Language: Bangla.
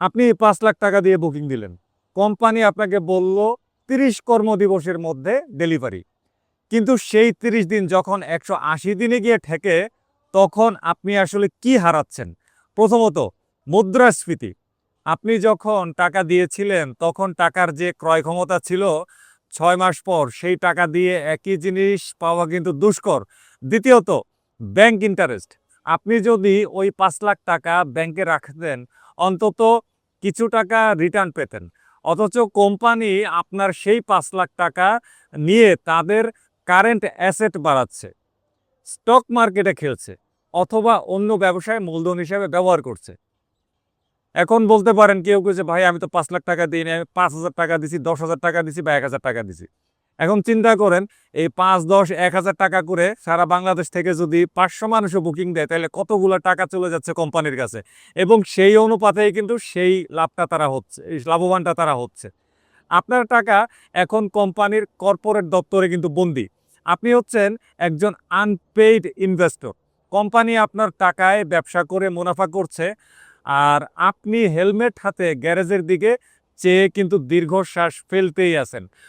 আপনি 5 লাখ টাকা দিয়ে বুকিং দিলেন, কোম্পানি আপনাকে বলল 30 কর্মদিবসের মধ্যে ডেলিভারি, কিন্তু সেই 30 দিন যখন 180 দিনে গিয়ে ঠেকে, তখন আপনি আসলে কি হারাচ্ছেন? প্রথমত, মুদ্রাস্ফীতি। আপনি যখন টাকা দিয়েছিলেন তখন টাকার যে ক্রয় ক্ষমতা ছিল, 6 মাস পর সেই টাকা দিয়ে একই জিনিস পাওয়া কিন্তু দুষ্কর। দ্বিতীয়ত, ব্যাংক ইন্টারেস্ট। আপনি যদি ওই 5 লাখ টাকা ব্যাংকে রাখতেন, অন্তত কিছু টাকা রিটার্ন পেতেন। অথচ কোম্পানি আপনার সেই 5 লাখ টাকা নিয়ে তাদের কারেন্ট অ্যাসেট বাড়াচ্ছে, স্টক মার্কেটে খেলছে, অথবা অন্য ব্যবসায় মূলধন হিসেবে ব্যবহার করছে। এখন বলতে পারেন কেউ যে ভাই আমি তো 5 লাখ টাকা দিই না, আমি 5,000 টাকা দিছি, 10,000 টাকা দিছি বা 1,000 টাকা দিছি। এখন চিন্তা করেন, এই 5, 10, 1,000 টাকা করে সারা বাংলাদেশ থেকে যদি 500 মানুষও বুকিং দেয়, তাহলে কতগুলো টাকা চলে যাচ্ছে কোম্পানির কাছে, এবং সেই অনুপাতেই কিন্তু সেই লাভটা তারা হচ্ছে, এই লাভবানটা তারা হচ্ছে। আপনার টাকা এখন কোম্পানির কর্পোরেট দপ্তরে কিন্তু বন্দী। আপনি হচ্ছেন একজন আনপেইড ইনভেস্টর। কোম্পানি আপনার টাকায় ব্যবসা করে মুনাফা করছে, আর আপনি হেলমেট হাতে গ্যারেজের দিকে চেয়ে কিন্তু দীর্ঘশ্বাস ফেলতেই আছেন।